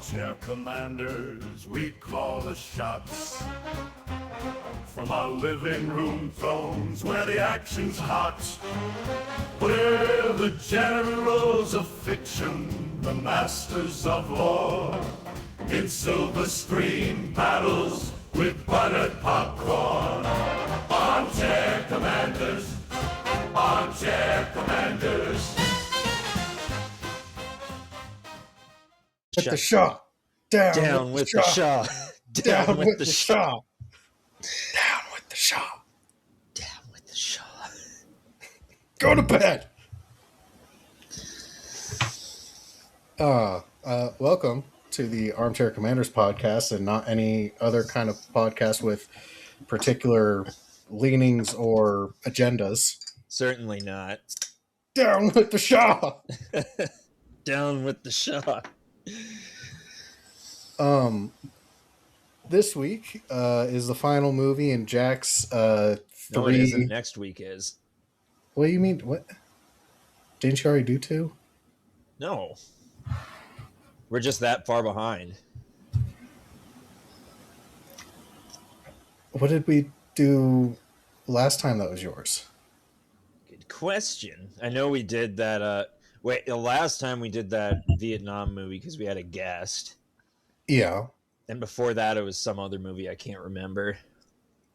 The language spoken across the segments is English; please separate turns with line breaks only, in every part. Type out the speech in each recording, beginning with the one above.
armchair commanders, we call the shots. From our living room thrones where the action's hot. We're the generals of fiction, the masters of war. In silver screen battles with buttered popcorn. Armchair commanders, armchair commanders.
With the Shaw.
Down with the Shaw.
Down with the Shaw. Down with the Shaw.
Down with the Shaw.
Go to bed. Welcome to the Armchair Commanders podcast, and not any other kind of podcast with particular leanings or agendas.
Certainly not.
Down with the Shaw.
Down with the Shaw.
This week is the final movie in Jack's
No,
three.
it isn't. Next week is.
What do you mean? What? Didn't you already do two?
No. We're just that far behind.
What did we do last time that was yours?
Good question. I know we did that. The last time we did that Vietnam movie because we had a guest.
Yeah.
And before that, it was some other movie I can't remember.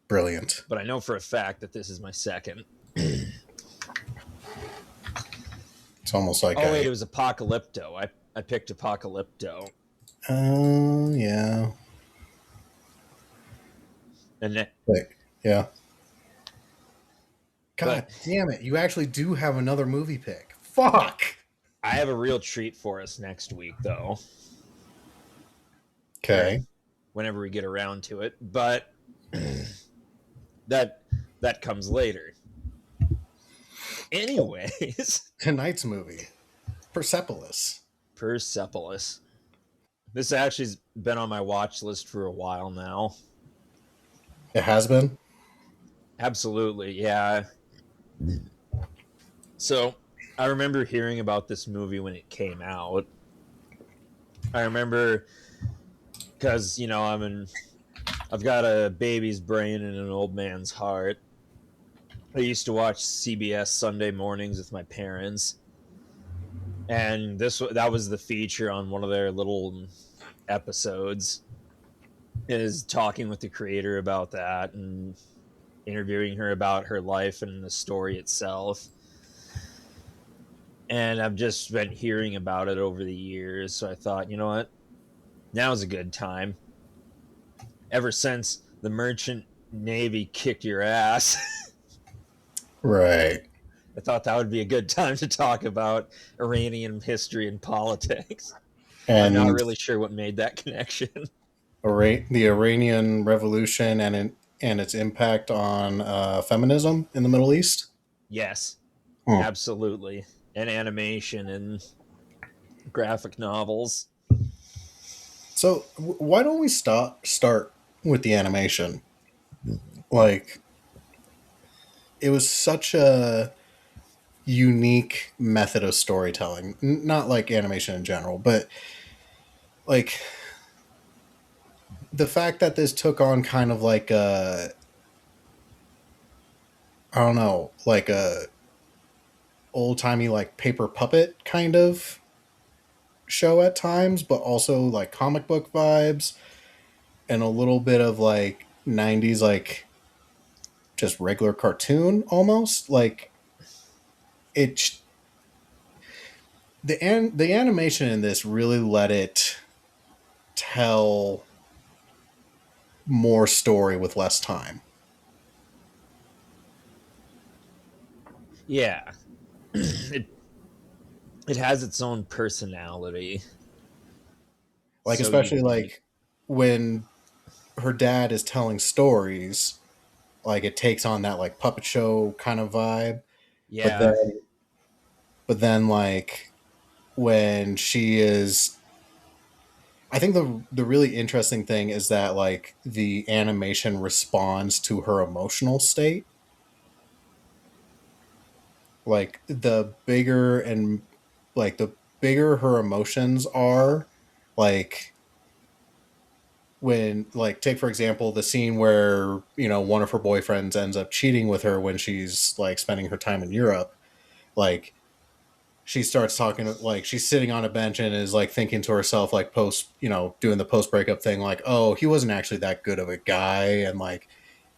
Brilliant.
But I know for a fact that this is my second.
It's almost like
wait, it was Apocalypto. I picked Apocalypto.
Oh, yeah.
And then,
yeah. God damn it. You actually do have another movie pick. Fuck.
I have a real treat for us next week, though.
Okay.
Whenever we get around to it. But that comes later. Anyways.
Tonight's movie. Persepolis.
This actually's been on my watch list for a while now.
It has been?
Absolutely, yeah. So, I remember hearing about this movie when it came out. I remember because, I've got a baby's brain and an old man's heart. I used to watch CBS Sunday mornings with my parents. And that was the feature on one of their little episodes, is talking with the creator about that and interviewing her about her life and the story itself. And I've just been hearing about it over the years, so I thought, you know what? Now's a good time. Ever since the Merchant Navy kicked your ass.
Right.
I thought that would be a good time to talk about Iranian history and politics.
And
I'm not really sure what made that connection.
The Iranian Revolution and its impact on feminism in the Middle East?
Yes, absolutely. And animation and graphic novels.
So why don't we start with the animation? Like, it was such a unique method of storytelling. Not like animation in general, but like the fact that this took on kind of like a, I don't know, like a old-timey like paper puppet kind of show at times, but also like comic book vibes and a little bit of like 90s like just regular cartoon almost. Like the animation in this really let it tell more story with less time.
Yeah. It has its own personality.
Like,
So
especially
unique.
like when her dad is telling stories, like it takes on that like puppet show kind of vibe.
Yeah.
But then like when she is, I think the really interesting thing is that like the animation responds to her emotional state. Like the bigger her emotions are, like when, like, take for example the scene where, one of her boyfriends ends up cheating with her when she's like spending her time in Europe. Like, she starts talking, like, she's sitting on a bench and is like thinking to herself, like, post, doing the post breakup thing, like, oh, he wasn't actually that good of a guy, and like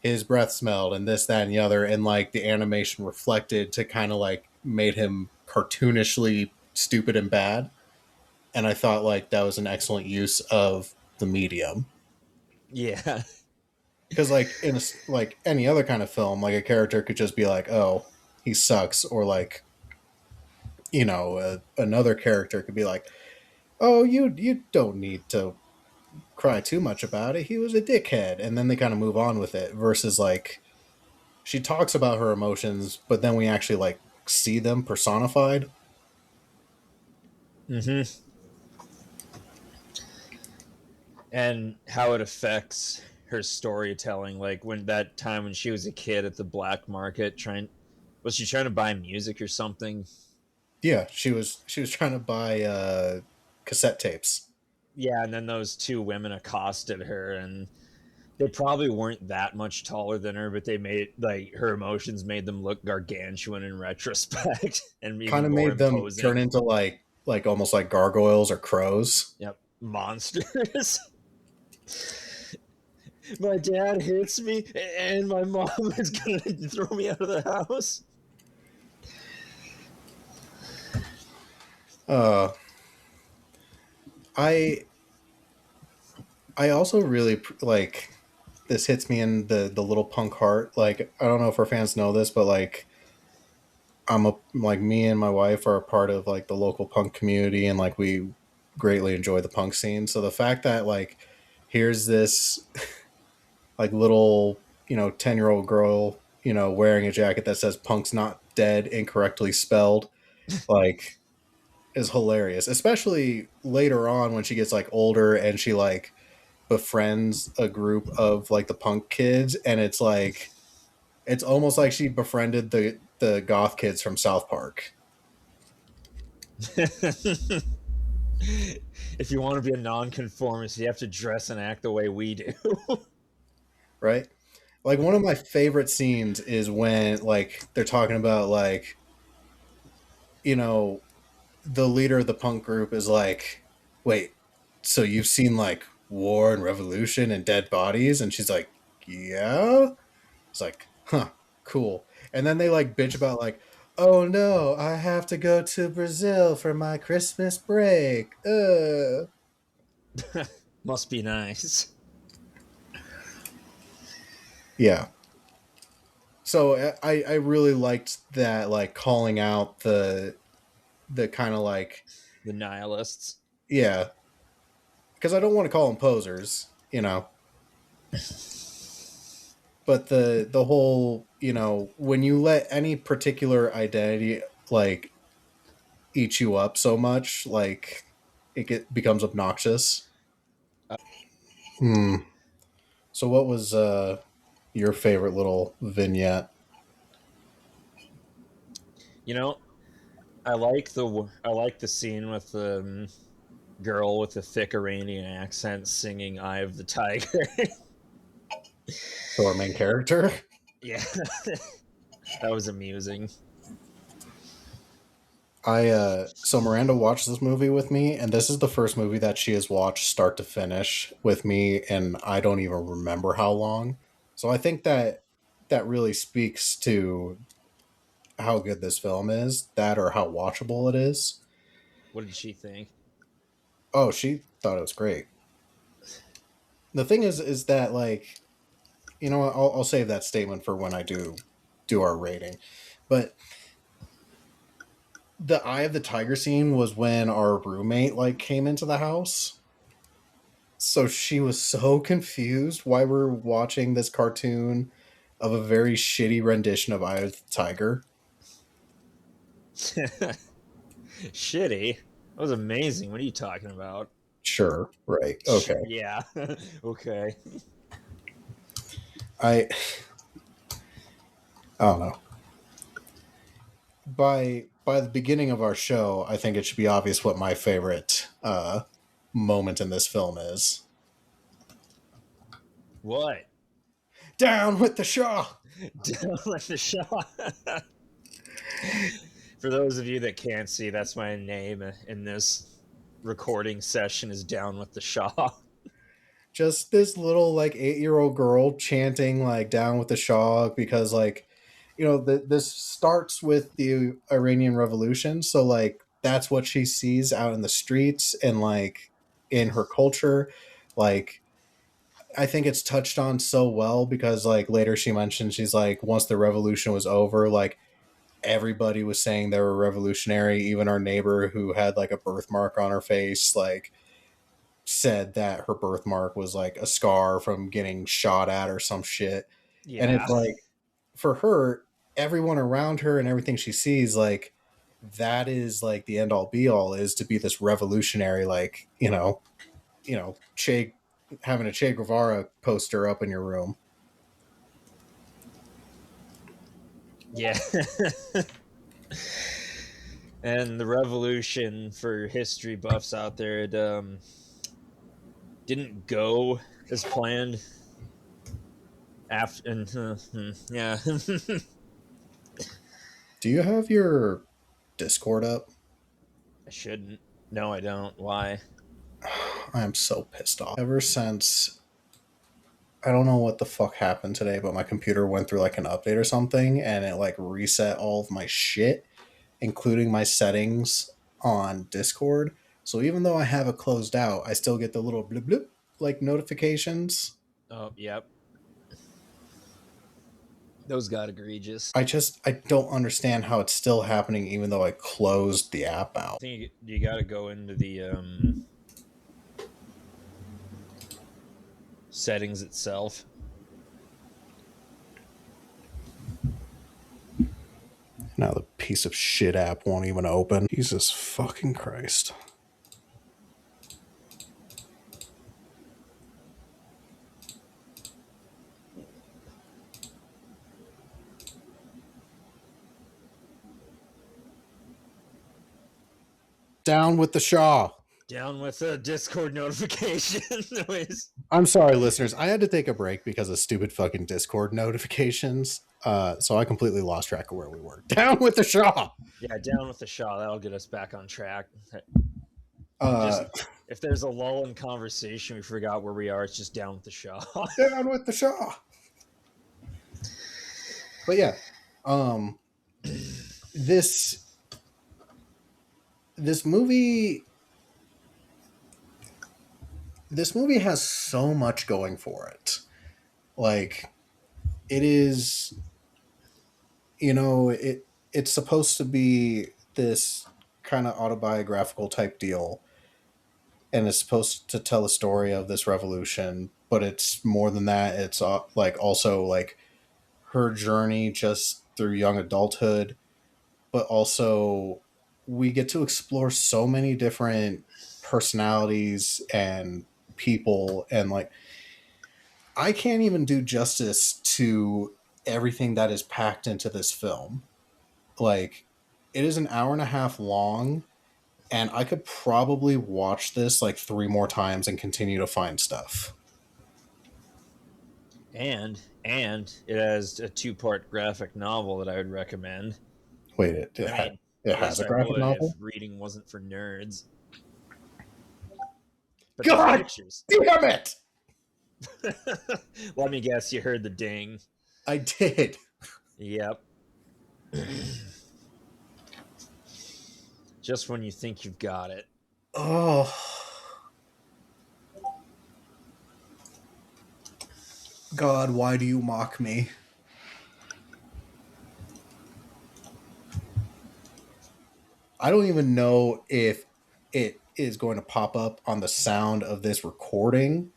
his breath smelled and this, that, and the other, and like the animation reflected to kind of like made him cartoonishly stupid and bad. And I thought like that was an excellent use of the medium.
Yeah.
Because like in like any other kind of film, like a character could just be like, oh, he sucks, or like, another character could be like, oh, you don't need to cry too much about it, he was a dickhead, and then they kind of move on with it. Versus like, she talks about her emotions, but then we actually like see them personified.
Hmm. And how it affects her storytelling, like when that time when she was a kid at the black market trying, was she trying to buy music or something?
Yeah, she was trying to buy cassette tapes.
Yeah, and then those two women accosted her, and they probably weren't that much taller than her, but they made like her emotions made them look gargantuan in retrospect and
Kind
even
of
more
made them turn
imposing.
into like almost like gargoyles or crows.
Yep, monsters. My dad hits me, and my mom is gonna throw me out of the house.
uh i I also really like, this hits me in the little punk heart. Like, I don't know if our fans know this, but like, like, me and my wife are a part of like the local punk community, and like we greatly enjoy the punk scene. So the fact that like, here's this like little, 10-year-old girl, wearing a jacket that says punk's not dead incorrectly spelled, like, is hilarious. Especially later on when she gets like older and she like befriends a group of like the punk kids, and it's like, it's almost like she befriended the goth kids from South Park.
If you want to be a nonconformist, you have to dress and act the way we do.
Right? Like, one of my favorite scenes is when like they're talking about like, you know, the leader of the punk group is like, "Wait, so you've seen like war and revolution and dead bodies?" And she's like, "Yeah." It's like, "Huh, cool." And then they like bitch about like, "Oh no, I have to go to Brazil for my Christmas break."
Must be nice.
Yeah. So I really liked that, like, calling out the kind of like,
The nihilists.
yeah, because I don't want to call them posers, but the whole, when you let any particular identity like eat you up so much, like, becomes obnoxious. Hmm. So what was your favorite little vignette?
You know, I like the scene with the girl with the thick Iranian accent singing "Eye of the Tiger."
So our main character.
Yeah, that was amusing.
So Miranda watched this movie with me, and this is the first movie that she has watched start to finish with me, and I don't even remember how long. So I think that really speaks to how good this film is, that or how watchable it is.
What did she think?
Oh, she thought it was great. The thing is that, like, what, I'll save that statement for when I do our rating. But the Eye of the Tiger scene was when our roommate like came into the house. So she was so confused why we're watching this cartoon of a very shitty rendition of Eye of the Tiger.
Shitty. That was amazing. What are you talking about?
Sure, right. Okay.
Yeah. Okay.
I I don't know. By the beginning of our show, I think it should be obvious what my favorite moment in this film is.
What?
Down with the Shaw.
Down with the Shaw. For those of you that can't see, that's my name in this recording session is Down with the Shaw.
Just this little like 8-year-old girl chanting like down with the Shaw because like this starts with the Iranian Revolution, so like that's what she sees out in the streets and like in her culture. Like I think it's touched on so well because like later she mentioned she's like once the revolution was over, like everybody was saying they were revolutionary. Even our neighbor who had like a birthmark on her face, like said that her birthmark was like a scar from getting shot at or some shit. And
Yeah.
it's like for her, everyone around her and everything she sees, like that is like the end all be all is to be this revolutionary, like, Che having a Che Guevara poster up in your room.
Yeah. And the revolution for history buffs out there, it didn't go as planned. After and yeah.
Do you have your Discord up?
I shouldn't. No, I don't. Why?
I am so pissed off. Ever since I don't know what the fuck happened today, but my computer went through like an update or something and it like reset all of my shit, including my settings on Discord. So even though I have it closed out, I still get the little blip blip like notifications.
Oh, yep. Those got egregious.
I don't understand how it's still happening even though I closed the app out.
I think you got to go into the settings itself.
Now the piece of shit app won't even open. Jesus fucking Christ. Down with the Shaw.
Down with the Discord notification noise.
I'm sorry, listeners. I had to take a break because of stupid fucking Discord notifications. So I completely lost track of where we were. Down with the Shaw.
Yeah, down with the Shaw. That'll get us back on track.
Just
if there's a lull in conversation, we forgot where we are. It's just down with the Shaw.
Down with the Shaw. But yeah, this movie has so much going for it. Like it is, it's supposed to be this kind of autobiographical type deal, and it's supposed to tell a story of this revolution, but it's more than that. It's like also like her journey just through young adulthood, but also we get to explore so many different personalities and people, and like I can't even do justice to everything that is packed into this film. Like it is an hour and a half long, and I could probably watch this like 3 more times and continue to find stuff.
And it has a 2-part graphic novel that I would recommend.
Wait, it has a graphic novel?
If reading wasn't for nerds. But
God
pictures.
Damn it!
Let me guess, you heard the ding.
I did.
Yep. Just when you think you've got it.
Oh. God, why do you mock me? I don't even know if it is going to pop up on the sound of this recording.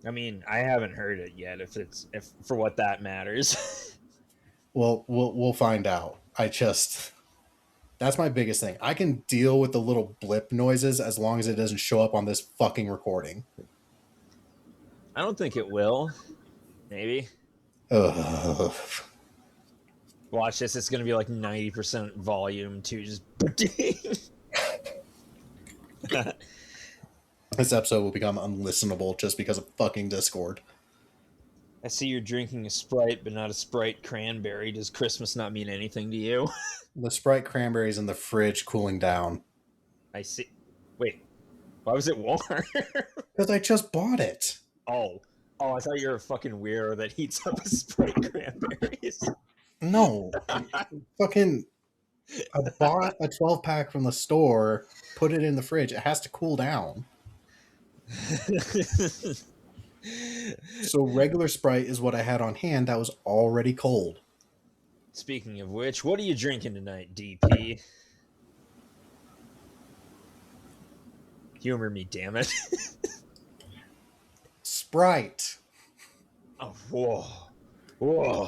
I mean, I haven't heard it yet. If for what that matters.
Well, we'll find out. That's my biggest thing. I can deal with the little blip noises as long as it doesn't show up on this fucking recording.
I don't think it will. Maybe.
Ugh.
Watch this. It's going to be like 90% volume too. Just
This episode will become unlistenable just because of fucking Discord.
I see you're drinking a Sprite, but not a Sprite cranberry. Does Christmas not mean anything to you?
The Sprite cranberry's in the fridge cooling down.
I see. Wait, why was it warm?
Because I just bought it.
Oh, I thought you were a fucking weirdo that heats up a Sprite cranberries.
No. Fucking, I bought a 12-pack from the store, put it in the fridge. It has to cool down. So regular Sprite is what I had on hand that was already cold.
Speaking of which, what are you drinking tonight, DP? Humor me, damn it.
Sprite.
Oh, whoa.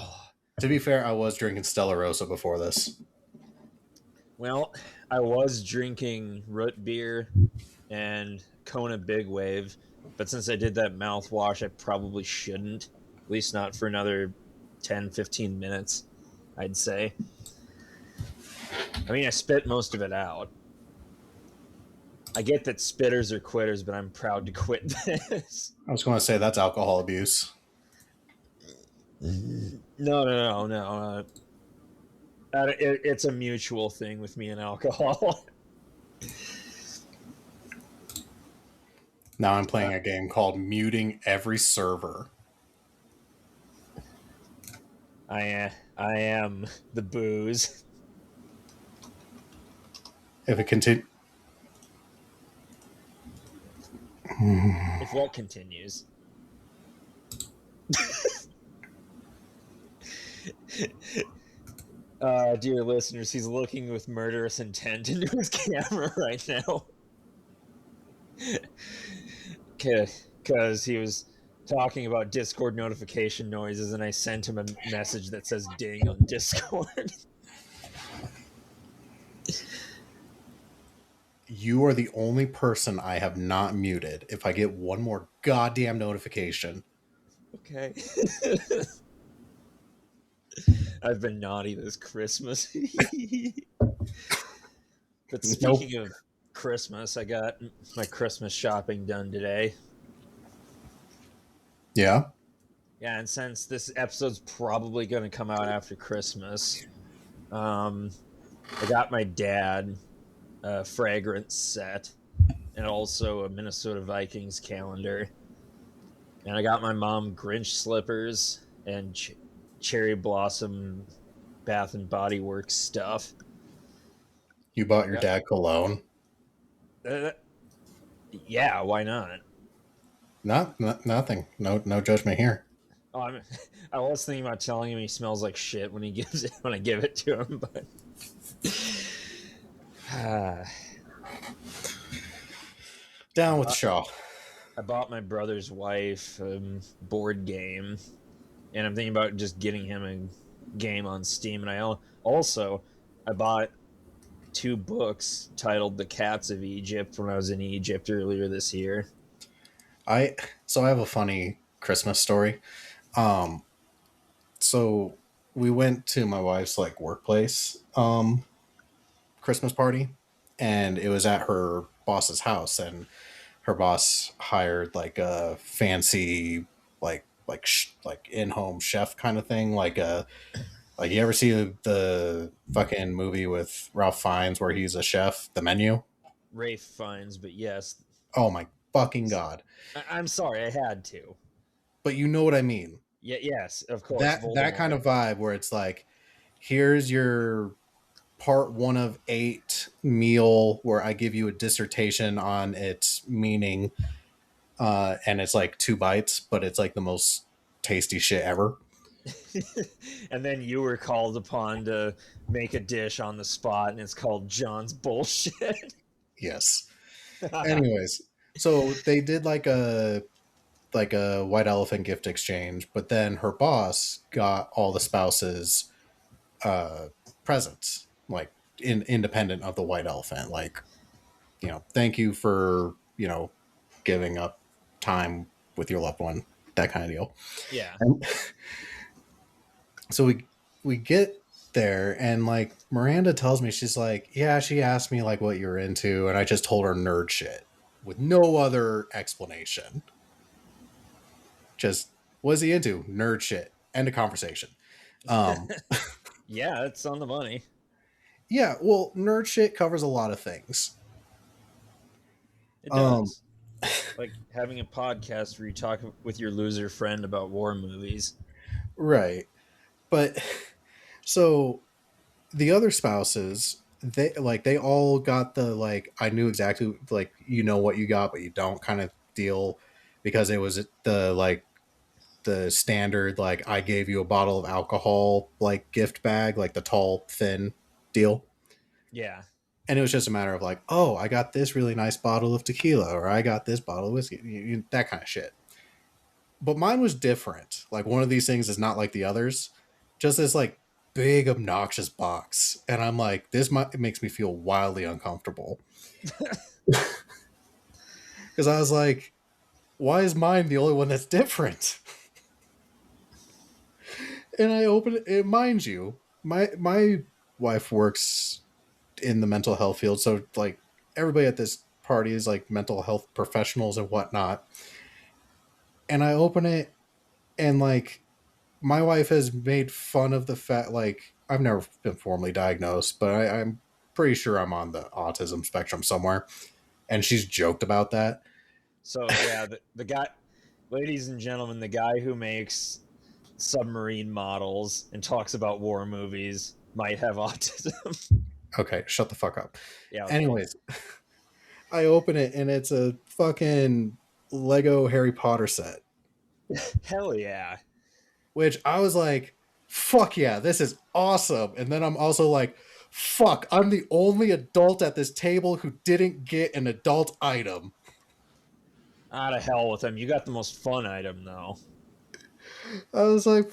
To be fair, I was drinking Stella Rosa before this.
Well, I was drinking root beer and Kona Big Wave, but since I did that mouthwash, I probably shouldn't. At least not for another 10, 15 minutes, I'd say. I mean, I spit most of it out. I get that spitters are quitters, but I'm proud to quit this.
I was going to say that's alcohol abuse.
No. It's a mutual thing with me and alcohol.
Now I'm playing a game called Muting Every Server.
I am the booze.
If it continues...
If what continues? Dear listeners, he's looking with murderous intent into his camera right now. Because he was talking about Discord notification noises, and I sent him a message that says ding on Discord.
You are the only person I have not muted. If I get one more goddamn notification.
Okay. I've been naughty this Christmas. But speaking of Christmas, I got my Christmas shopping done today.
Yeah?
Yeah, and since this episode's probably going to come out after Christmas, I got my dad a fragrance set and also a Minnesota Vikings calendar. And I got my mom Grinch slippers and cherry blossom Bath and Body Works stuff.
You bought your dad cologne?
Yeah, why not?
Nothing. No judgment here.
Oh, I was thinking about telling him he smells like shit when I give it to him, but
down with Shaw.
I bought my brother's wife a board game, and I'm thinking about just getting him a game on Steam. And I bought 2 books titled "The Cats of Egypt" when I was in Egypt earlier this year.
I have a funny Christmas story. So we went to my wife's workplace Christmas party, and it was at her boss's house, and her boss hired a fancy in-home chef kind of thing, you ever see the fucking movie with Ralph Fiennes where he's a chef, The Menu?
Rafe Fiennes, but yes.
Oh my fucking god!
I'm sorry, I had to.
But you know what I mean.
Yeah, yes, of course.
That kind of vibe where it's here's your part 1 of 8 meal where I give you a dissertation on its meaning, and it's 2 bites, but it's the most tasty shit ever.
And then you were called upon to make a dish on the spot, and it's called John's Bullshit.
Yes. Anyways, so they did a white elephant gift exchange, but then her boss got all the spouses presents, independent of the white elephant. Thank you for, giving up time with your loved one, that kind of deal.
Yeah.
And so we get there, and Miranda tells me, she's yeah, she asked me what you're into, and I just told her nerd shit. with no other explanation. Just, what is he into? Nerd shit. End of conversation.
Yeah, it's on the money.
Yeah, well, nerd shit covers a lot of things.
It
Um,
does. Like having a podcast where you talk with your loser friend about war movies.
right. But so the other spouses, they all got the like, I knew exactly, like, you know what you got, but you don't kind of deal, because it was the like the standard, like, I gave you a bottle of alcohol like gift bag, like the tall thin deal.
Yeah.
And it was just a matter of like, oh, I got this really nice bottle of tequila, or I got this bottle of whiskey, that kind of shit. But mine was different. Like, one of these things is not like the others. Just this like big obnoxious box, and I'm like, it makes me feel wildly uncomfortable. Because I was like, why is mine the only one that's different? And I open it. Mind you, my wife works in the mental health field, so like everybody at this party is like mental health professionals and whatnot. And I open it, and like, my wife has made fun of the fact, like, I've never been formally diagnosed, but I'm pretty sure I'm on the autism spectrum somewhere, and she's joked about that.
So yeah, the guy, ladies and gentlemen, the guy who makes submarine models and talks about war movies might have autism.
Okay, shut the fuck up.
Yeah. Okay.
Anyways, I open it, and it's a fucking Lego Harry Potter set,
Hell yeah.
which I was like, fuck yeah, this is awesome. And then I'm also like, fuck, I'm the only adult at this table who didn't get an adult item.
Out of hell with him. You got the most fun item though.
I was like,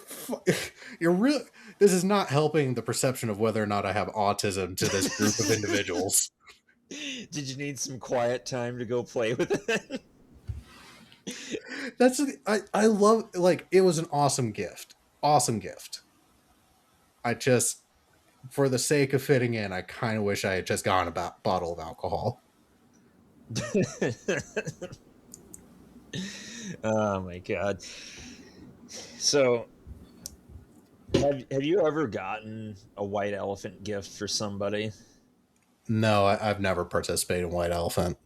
you're real. This is not helping the perception of whether or not I have autism to this group of individuals.
Did you need some quiet time to go play with it?
I love, like, it was an awesome gift. Awesome gift. I just, for the sake of fitting in, I kind of wish I had just gotten a bottle of alcohol.
Oh my god. So have you ever gotten a white elephant gift for somebody?
No, I've never participated in White Elephant.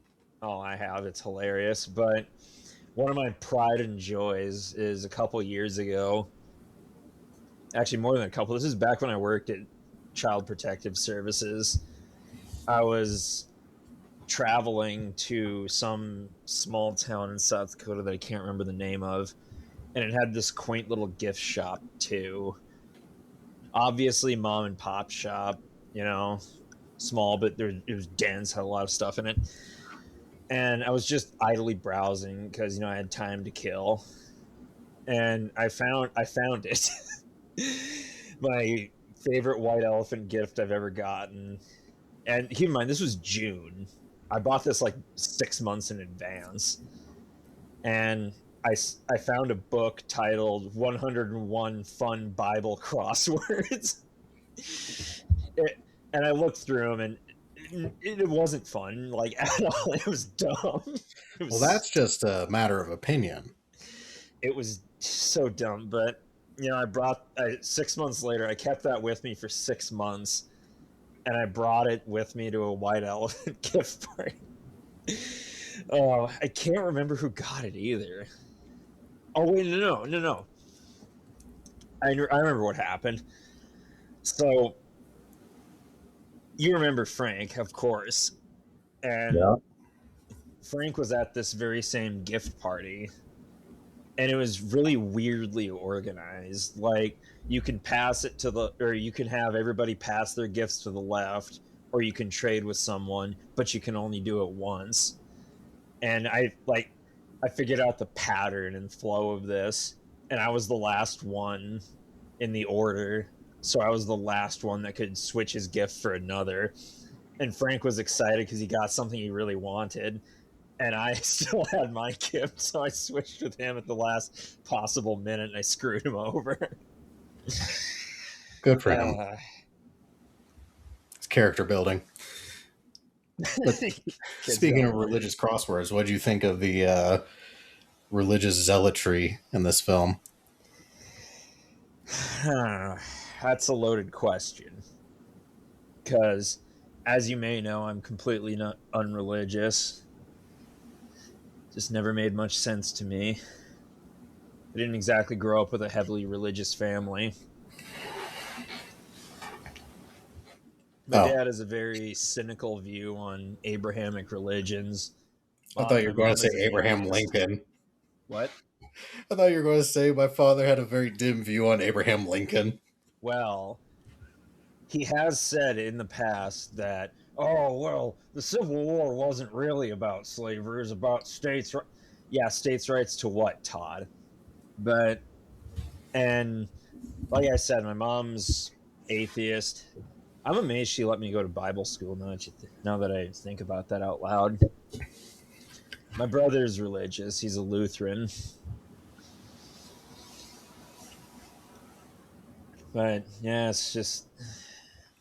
Oh, I have. It's hilarious. But one of my pride and joys is a couple years ago. Actually, more than a couple. This is back when I worked at Child Protective Services. I was traveling to some small town in South Dakota that I can't remember the name of, and it had this quaint little gift shop too. Obviously, mom and pop shop, you know, small, but it was dense, had a lot of stuff in it. And I was just idly browsing because I had time to kill, and I found it. My favorite white elephant gift I've ever gotten. And keep in mind, this was June. I bought this like 6 months in advance. And I found a book titled 101 Fun Bible Crosswords. And I looked through them, and it wasn't fun, like, at all. It was dumb.
Well, that's just a matter of opinion.
It was so dumb. But, I brought, 6 months later, I kept that with me for 6 months. And I brought it with me to a white elephant gift party. Oh, I can't remember who got it either. Oh wait, no. I remember what happened. So you remember Frank, of course, and
Yeah.
Frank was at this very same gift party, and it was really weirdly organized. Like, you can pass it or you can have everybody pass their gifts to the left, or you can trade with someone, but you can only do it once. And I figured out the pattern and flow of this, and I was the last one in the order, so I was the last one that could switch his gift for another. And Frank was excited because he got something he really wanted, and I still had my gift, so I switched with him at the last possible minute, and I screwed him over.
Good for him. It's character building. But
Kids
speaking
don't
of
learn.
religious crosswords, what do you think of the religious zealotry in this film?
That's a loaded question. Because, as you may know, I'm completely not unreligious. Just never made much sense to me. I didn't exactly grow up with a heavily religious family. My
Oh,
dad has a very cynical view on Abrahamic religions.
I thought you
My
were going to
mom
say
is an
Abraham
atheist.
Lincoln.
What?
I thought you were going to say my father had a very dim view on Abraham Lincoln.
Well, he has said in the past that, oh, well, the Civil War wasn't really about slavery, it was about states' rights. Yeah, states' rights to what, Todd? But, and like I said, my mom's atheist. I'm amazed she let me go to Bible school now that I think about that out loud. My brother's religious, he's a Lutheran. But yeah, it's just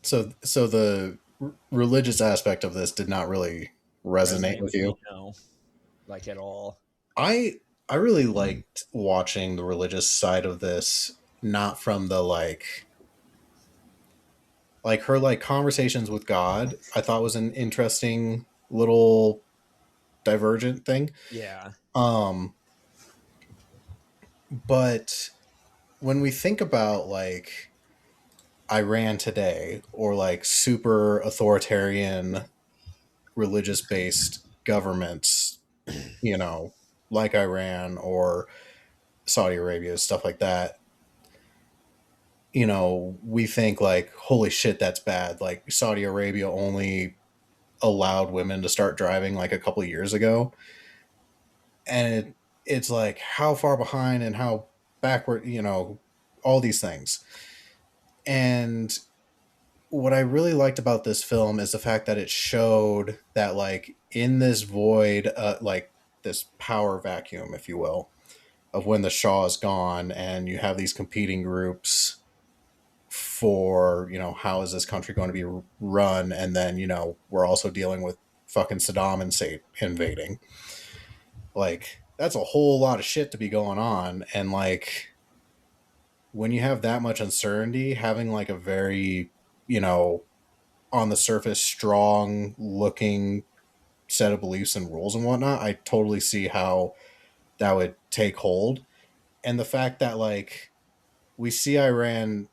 So the religious aspect of this did not really resonate
resonate
with
with me
you.
no, like at all.
I I really liked watching the religious side of this, not from the like her like conversations with God. I thought was an interesting little divergent thing.
Yeah.
Um, but when we think about like Iran today or like super authoritarian religious based governments, you know, like Iran or Saudi Arabia, stuff like that, we think like, holy shit, that's bad. Like Saudi Arabia only allowed women to start driving like a couple of years ago. And it's like how far behind and how backward, all these things. And what I really liked about this film is the fact that it showed that like in this void, like this power vacuum, if you will, of when the Shah is gone and you have these competing groups for, how is this country going to be run? And then, we're also dealing with fucking Saddam invading. Like, that's a whole lot of shit to be going on. And like, when you have that much uncertainty, having like a very, you know, on the surface, strong looking set of beliefs and rules and whatnot, I totally see how that would take hold. And the fact that like we see Iran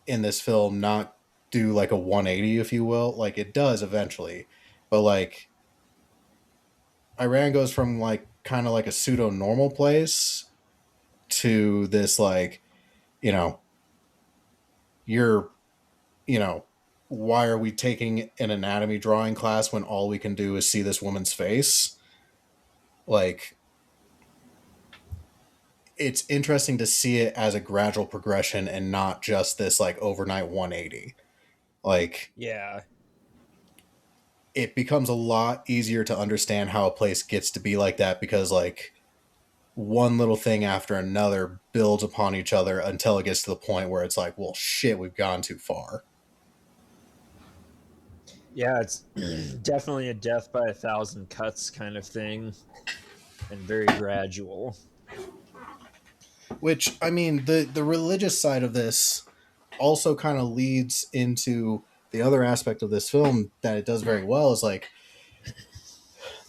in this film not do like a 180, if you will, like it does eventually, but like Iran goes from like kind of like a pseudo normal place to this like, you know, you're, you know, why are we taking an anatomy drawing class when all we can do is see this woman's face? Like, it's interesting to see it as a gradual progression and not just this like overnight 180. Like,
Yeah.
it becomes a lot easier to understand how a place gets to be like that because like one little thing after another builds upon each other until it gets to the point where it's like, well, shit, we've gone too far.
Yeah, it's definitely a death by a thousand cuts kind of thing and very gradual.
Which, I mean, the religious side of this also kind of leads into the other aspect of this film that it does very well is like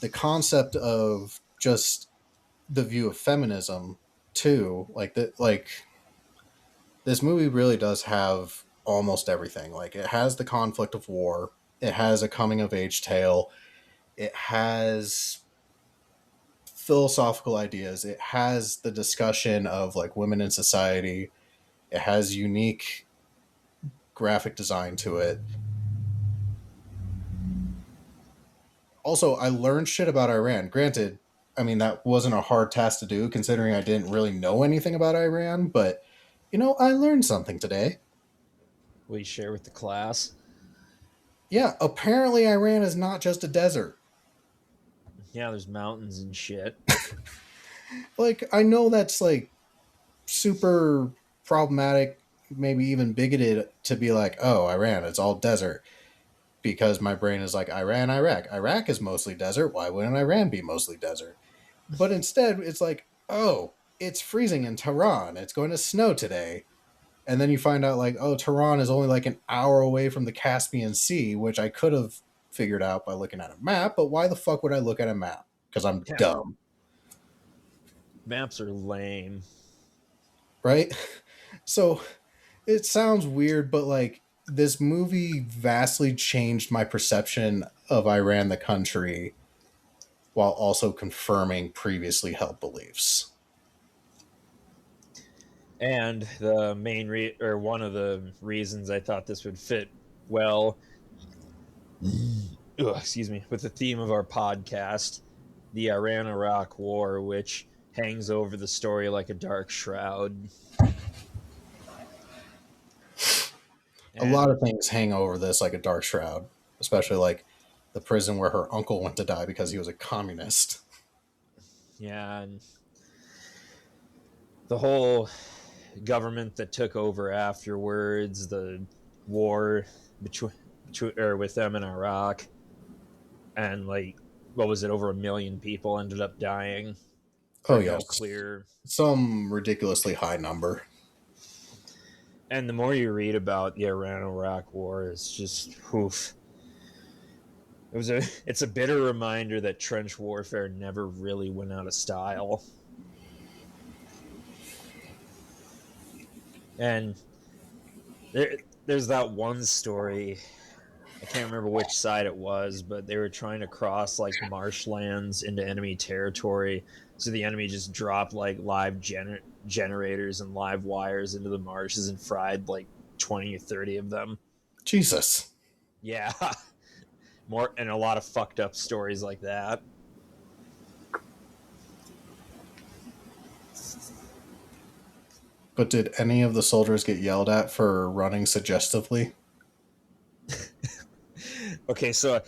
the concept of just the view of feminism too. Like that, like this movie really does have almost everything. Like it has the conflict of war, it has a coming of age tale, it has philosophical ideas, it has the discussion of like women in society, it has unique graphic design to it. Also, I learned shit about Iran. Granted, I mean that wasn't a hard task to do considering I didn't really know anything about Iran, but I learned something today.
We share with the class.
Yeah, apparently Iran is not just a desert.
Yeah, there's mountains and shit.
Like I know that's like super problematic, maybe even bigoted to be like, "Oh, Iran, it's all desert." because my brain is like Iran, Iraq. Iraq is mostly desert. Why wouldn't Iran be mostly desert? But instead, it's like, oh, it's freezing in Tehran. It's going to snow today. And then you find out, like, oh, Tehran is only like an hour away from the Caspian Sea, which I could have figured out by looking at a map. But why the fuck would I look at a map? Because I'm
Yeah.
dumb.
Maps are lame.
Right? So it sounds weird, but like, this movie vastly changed my perception of Iran, the country, while also confirming previously held beliefs.
And the main or one of the reasons I thought this would fit well, excuse me, with the theme of our podcast, the Iran-Iraq War, which hangs over the story like a dark shroud.
A lot of things hang over this like a dark shroud, especially like the prison where her uncle went to die because he was a communist.
Yeah, and the whole government that took over afterwards, the war between or with them in Iraq, and like, what was it? Over 1 million people ended up dying.
Oh
No
yes,
clear.
some ridiculously high number.
And the more you read about the Iran-Iraq War, it's just oof. It's a bitter reminder that trench warfare never really went out of style. And there's that one story, I can't remember which side it was, but they were trying to cross like marshlands into enemy territory. So the enemy just dropped like live generators and live wires into the marshes and fried like 20 or 30 of them.
Jesus.
Yeah. More, and a lot of fucked up stories like that.
But did any of the soldiers get yelled at for running suggestively?
Okay, so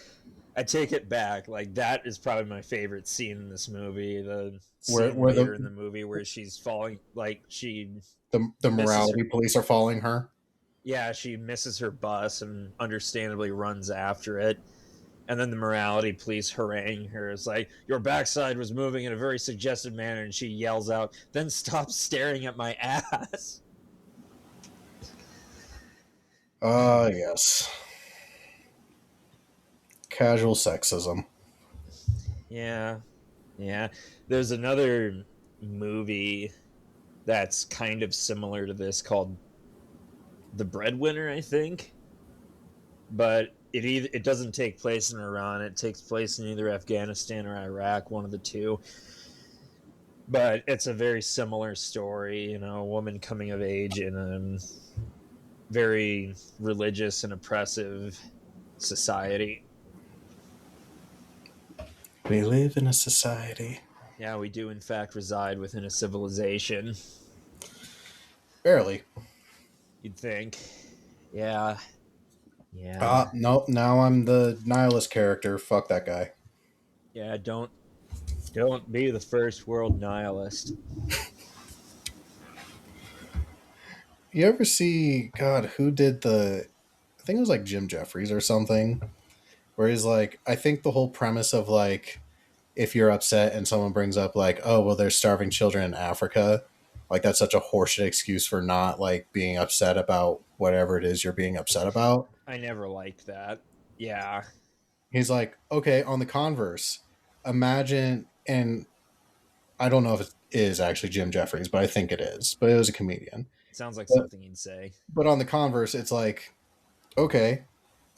I take it back. Like, that is probably my favorite scene in this movie. The scene
Where
later in the movie where she's falling, like
the morality police are following her.
Yeah, she misses her bus and understandably runs after it. And then the morality police harangue her. It's like, your backside was moving in a very suggestive manner, and she yells out, then stop staring at my ass.
Yes. Casual sexism.
Yeah. Yeah. There's another movie that's kind of similar to this called The Breadwinner, I think. But it doesn't take place in Iran. It takes place in either Afghanistan or Iraq, one of the two. But it's a very similar story, you know, a woman coming of age in a very religious and oppressive society.
We live in a society.
Yeah, we do in fact reside within a civilization.
Barely.
You'd think. Yeah. Yeah.
Nope, now I'm the nihilist character. Fuck that guy.
Yeah, don't be the first world nihilist.
You ever see, God, who did I think it was like Jim Jeffries or something, where he's like, I think the whole premise of like, if you're upset and someone brings up like, oh, well, there's starving children in Africa, like that's such a horseshit excuse for not like being upset about whatever it is you're being upset about.
I never liked that. Yeah.
He's like, okay, on the converse, imagine, and I don't know if it is actually Jim Jeffries, but I think it is, but it was a comedian.
Sounds like something he'd say.
But on the converse, it's like, okay,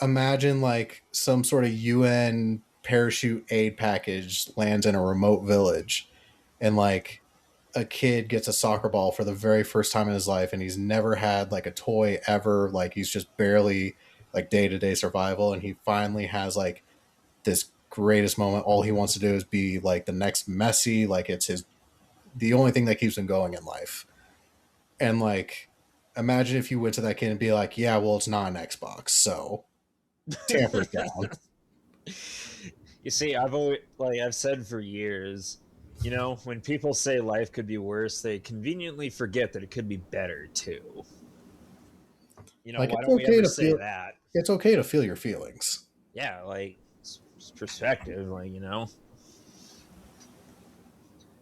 imagine like some sort of UN parachute aid package lands in a remote village and like a kid gets a soccer ball for the very first time in his life and he's never had like a toy ever, like he's just barely like day-to-day survival, and he finally has like this greatest moment. All he wants to do is be like the next Messi, like it's the only thing that keeps him going in life. And like, imagine if you went to that kid and be like, yeah, well, it's not an Xbox, so tamper it down.
You see, I've said for years, you know, when people say life could be worse, they conveniently forget that it could be better too. You know,
Like,
why
it's
don't we
okay
ever
to
say
feel
that?
it's okay to feel your feelings.
Yeah, like it's perspective, like, you know.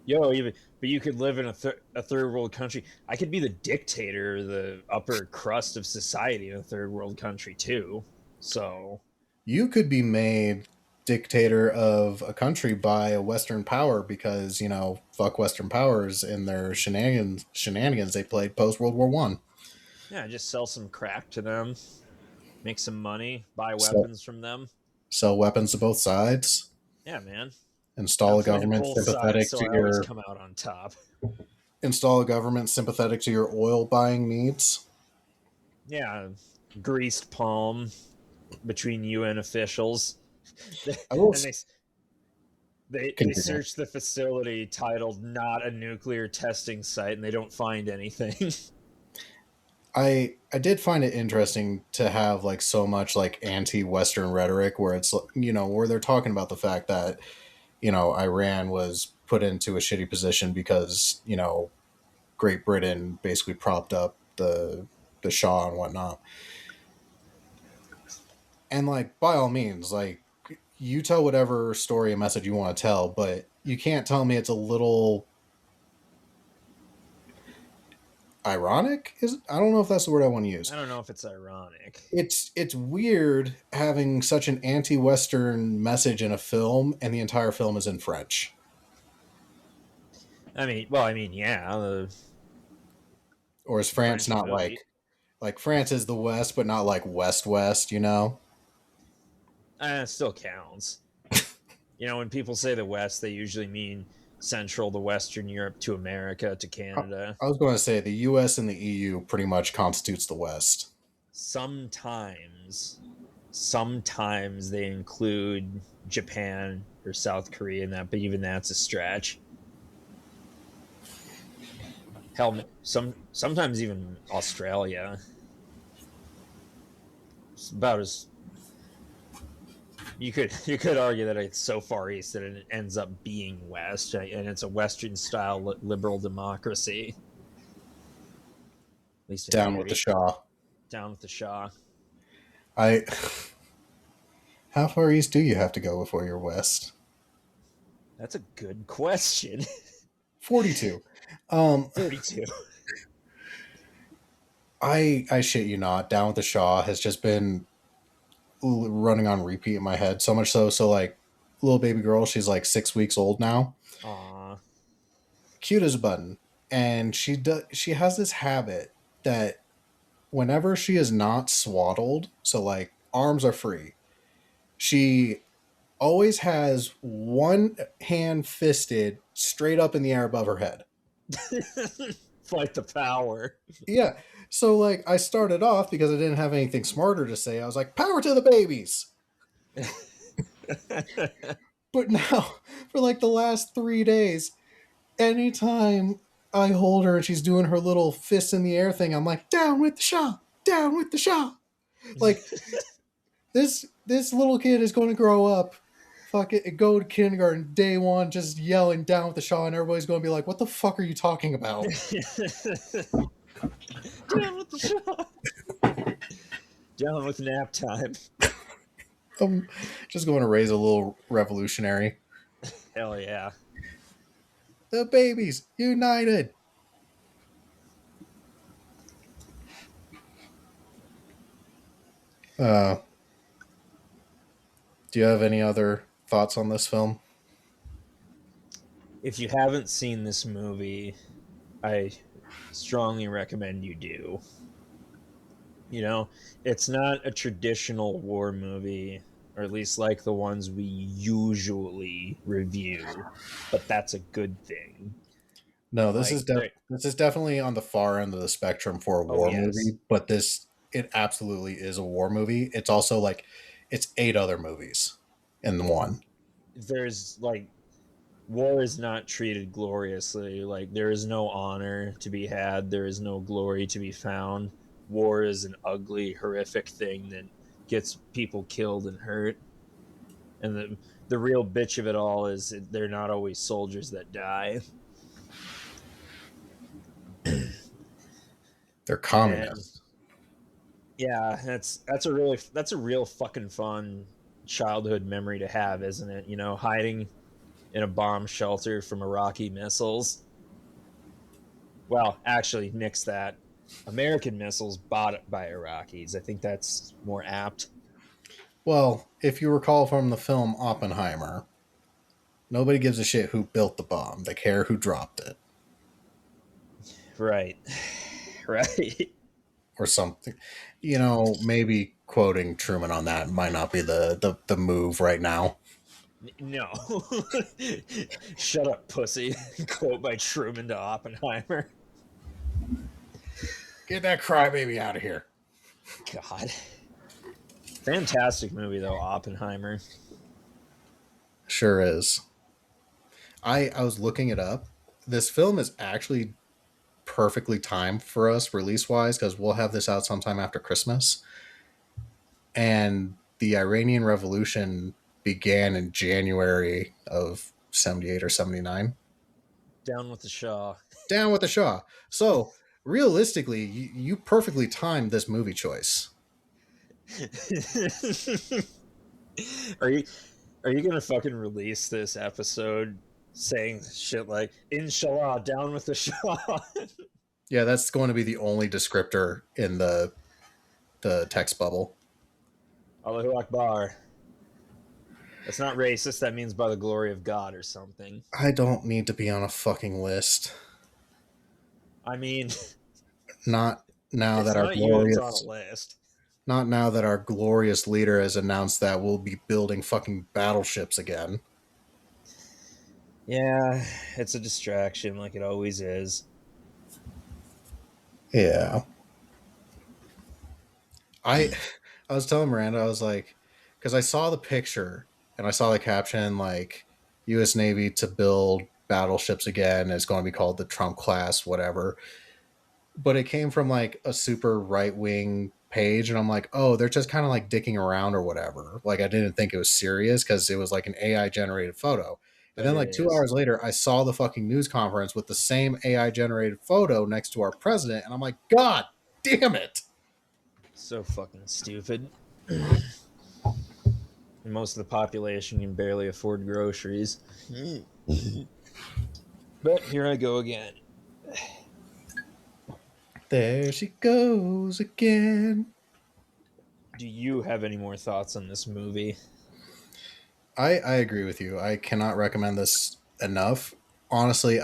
Yo, even but you could live in a third world country. I could be the dictator, the upper crust of society in a third world country too. So
You could be made dictator of a country by a Western power because, fuck Western powers and their shenanigans they played post World War One.
yeah, just sell some crack to them, make some money, buy
So
weapons from them.
sell weapons to both sides,
Yeah, man.
install
I'm
a
playing
government
both sides,
sympathetic
so
to
I always
your
come out on top.
oil buying needs.
Yeah, greased palm between UN officials,
I will
and they
continue.
search the facility titled "Not a Nuclear Testing Site," and they don't find anything.
I did find it interesting to have like so much like anti-Western rhetoric where it's where they're talking about the fact that Iran was put into a shitty position because Great Britain basically propped up the Shah and whatnot. And like by all means, like you tell whatever story and message you want to tell, but you can't tell me it's a little ironic. Is I don't know if that's the word I want to use.
I don't know if it's ironic.
It's weird having such an anti-Western message in a film, and the entire film is in French.
I mean, yeah, the
Or is France
French
not
movie.
like France is the West, but not like West West?
It still counts. You know, when people say the West, they usually mean Central to Western Europe to America to Canada.
I was going to say the U.S. and the EU pretty much constitutes the West.
Sometimes, sometimes they include Japan or South Korea in that, but even that's a stretch. Hell, sometimes even Australia. It's about as you could argue that it's so far east that it ends up being west, and it's a Western style liberal democracy, at least in
Down with the
theory.
Shah.
Down with the Shah.
I How far east do you have to go before you're west?
That's a good question.
42.
42.
I shit you not. Down with the Shah has just been running on repeat in my head. So much so like little baby girl, she's like 6 weeks old now.
Aw.
Cute as a button, and she has this habit that whenever she is not swaddled, so like arms are free, she always has one hand fisted straight up in the air above her head.
Fight the power.
Yeah. So like I started off because I didn't have anything smarter to say. I was like, "Power to the babies." But now for like the last 3 days, anytime I hold her and she's doing her little fist in the air thing, I'm like, "Down with the Shah. Down with the Shah." Like this little kid is going to grow up, fuck it, go to kindergarten day one, just yelling down with the Shaw, and everybody's going to be like, "What the fuck are you talking about?"
Down with the Shah. Down with nap time.
I'm just going to raise a little revolutionary.
Hell yeah.
The babies united. Uh, do you have any other thoughts on this film?
If you haven't seen this movie, I strongly recommend you do. You know, it's not a traditional war movie, or at least like the ones we usually review, but that's a good thing.
No,
Like,
this is definitely on the far end of the spectrum for a
oh,
war
yes.
movie, but it absolutely is a war movie. It's also like it's 8 other movies in one.
There's like, war is not treated gloriously. Like, there is no honor to be had, there is no glory to be found. War is an ugly, horrific thing that gets people killed and hurt. And the real bitch of it all is they're not always soldiers that die.
They're
And
communists.
yeah, that's a real fucking fun childhood memory to have, isn't it? You know, hiding in a bomb shelter from Iraqi missiles. Well, actually, nix that. American missiles bought by Iraqis. I think that's more apt.
Well, if you recall from the film Oppenheimer, nobody gives a shit who built the bomb. They care who dropped it.
Right. Right.
Or something. You know, maybe quoting Truman on that might not be the move right now.
No. Shut up, pussy. Quote by Truman to Oppenheimer.
Get that crybaby out of here.
God. Fantastic movie, though, Oppenheimer.
Sure is. I was looking it up. This film is actually perfectly timed for us release wise because we'll have this out sometime after Christmas. And the Iranian Revolution began in January of 78 or 79.
Down with the Shaw.
Down with the Shah. So, realistically, you perfectly timed this movie choice.
Are you gonna fucking release this episode saying shit like "Inshallah, down with the Shah"?
Yeah, that's going to be the only descriptor in the text bubble.
Allahu Akbar. That's not racist. That means by the glory of God or something.
I don't need to be on a fucking list.
I mean,
Not now
it's
that our
not you that's
glorious
on a list.
not now that our glorious leader has announced that we'll be building fucking battleships again.
Yeah, it's a distraction like it always is.
Yeah. I was telling Miranda, I was like, because I saw the picture and I saw the caption like U.S. Navy to build battleships again. It's going to be called the Trump class, whatever. But it came from like a super right wing page, and I'm like, oh, they're just kind of like dicking around or whatever. Like I didn't think it was serious because it was like an AI generated photo. And
But
then
it
like 2
is.
hours later, I saw the fucking news conference with the same AI generated photo next to our president, and I'm like, God damn it.
So fucking stupid. And most of the population can barely afford groceries. But here I go again.
There she goes again.
Do you have any more thoughts on this movie?
I agree with you. I cannot recommend this enough. Honestly,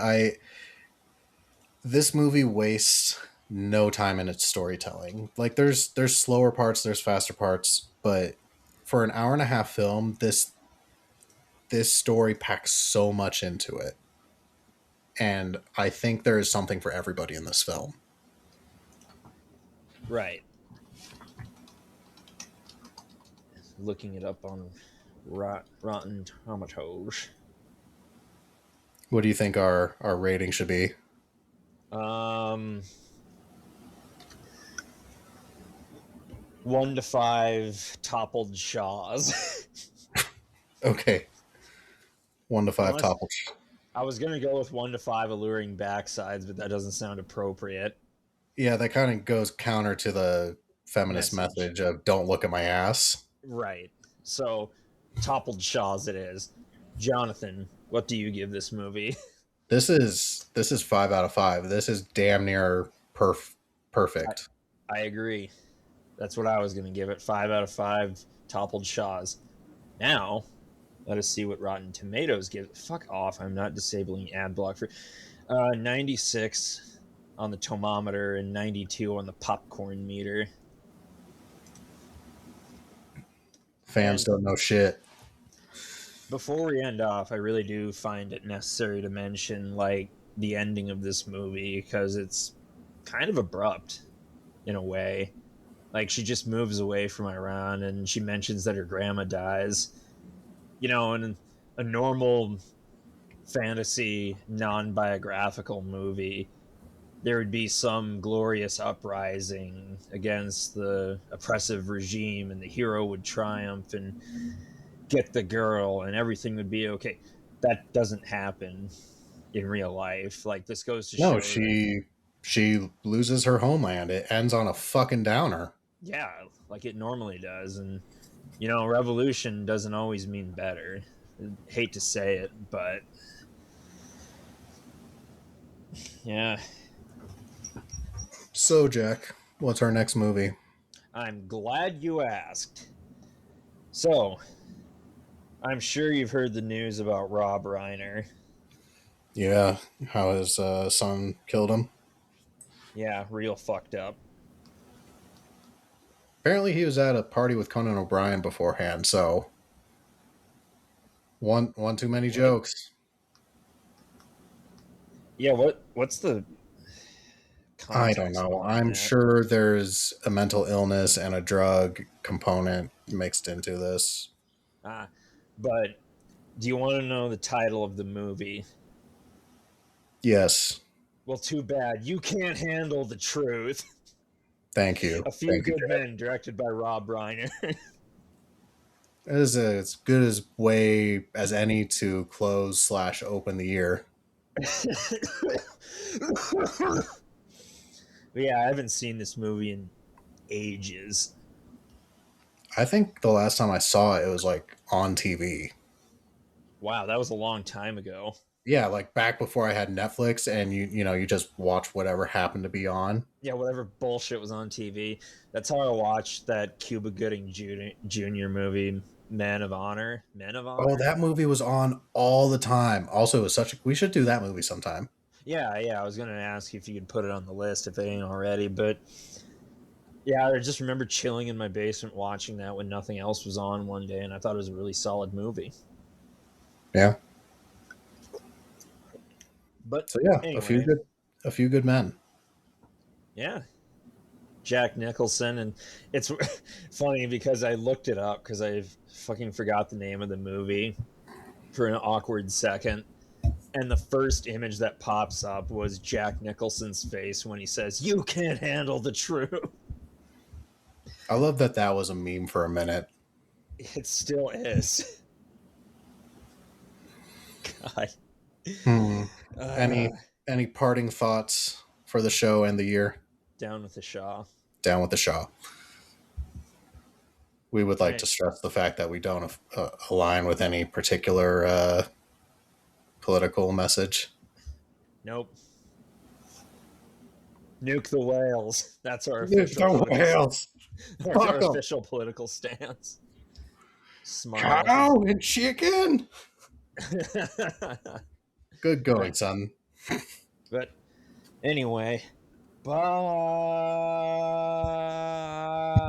this movie wastes no time in its storytelling. Like there's slower parts, there's faster parts, but for an hour and a half film, this story packs so much into it. And I think there is something for everybody in this film.
Right. Looking it up on Rotten Tomatoes.
What do you think our rating should be?
1 to 5 toppled Shaws.
Okay. 1 to 5
Unless-
toppled.
I was gonna go with 1 to 5 alluring backsides, but that doesn't sound appropriate.
Yeah, that kind of goes counter to the feminist
Message.
message of don't look at my ass.
Right. So, toppled Shaws it is. Jonathan, what do you give this movie?
This is 5 out of 5. This is damn near perfect.
I agree. That's what I was going to give it. 5 out of 5 toppled Shaws. Now, let us see what Rotten Tomatoes gives. Fuck off. I'm not disabling ad block for 96 on the tomometer and 92 on the popcorn meter.
Fans don't know shit.
Before we end off, I really do find it necessary to mention like the ending of this movie because it's kind of abrupt in a way. Like she just moves away from Iran and she mentions that her grandma dies. You know, in a normal fantasy non-biographical movie, there would be some glorious uprising against the oppressive regime and the hero would triumph and get the girl and everything would be okay. That doesn't happen in real life. Like this goes to show.
No, she loses her homeland. It ends on a fucking downer.
Yeah, like it normally does. And Revolution doesn't always mean better. I hate to say it, but yeah,
So, Jack, what's our next movie?
I'm glad you asked. So, I'm sure you've heard the news about Rob Reiner.
Yeah, how his son killed him.
Yeah, real fucked up.
Apparently, he was at a party with Conan O'Brien beforehand, so one too many
What?
jokes.
Yeah, what's the
I don't
context
know.
behind
I'm
that?
sure there's a mental illness and a drug component mixed into this.
Ah, but do you want to know the title of the movie?
Yes,
Well, too bad. You can't handle the truth.
thank you,
A Few
thank you,
Good
Jack.
Men, directed by Rob Reiner.
It is as good as way as any to close/open the year.
Yeah, I haven't seen this movie in ages.
I think the last time I saw it, it was like on TV.
Wow, that was a long time ago.
Yeah, like back before I had Netflix, and you just watch whatever happened to be on.
Yeah, whatever bullshit was on TV. That's how I watched that Cuba Gooding Jr. movie, Men of Honor. Men of
Oh,
Honor?
that movie was on all the time. Also, it was such a. We should do that movie sometime.
Yeah, I was going to ask you if you could put it on the list if it ain't already, but yeah, I just remember chilling in my basement watching that when nothing else was on one day, and I thought it was a really solid movie.
Yeah.
But
So yeah,
anyway,
a few good men.
yeah, Jack Nicholson, and it's funny because I looked it up because I fucking forgot the name of the movie for an awkward second, and the first image that pops up was Jack Nicholson's face when he says, "You can't handle the truth."
I love that that was a meme for a minute.
It still is. God.
Hmm.
Uh,
Any parting thoughts for the show and the year?
Down with the Shaw.
Down with the Shaw. We would like
Right.
to stress the fact that we don't align with any particular political message.
Nope. Nuke the whales. That's our official
No
political.
else.
That's our
Fuck 'em.
official political stance. Smile.
Cow and chicken. Good going,
Right.
son.
But anyway, bye.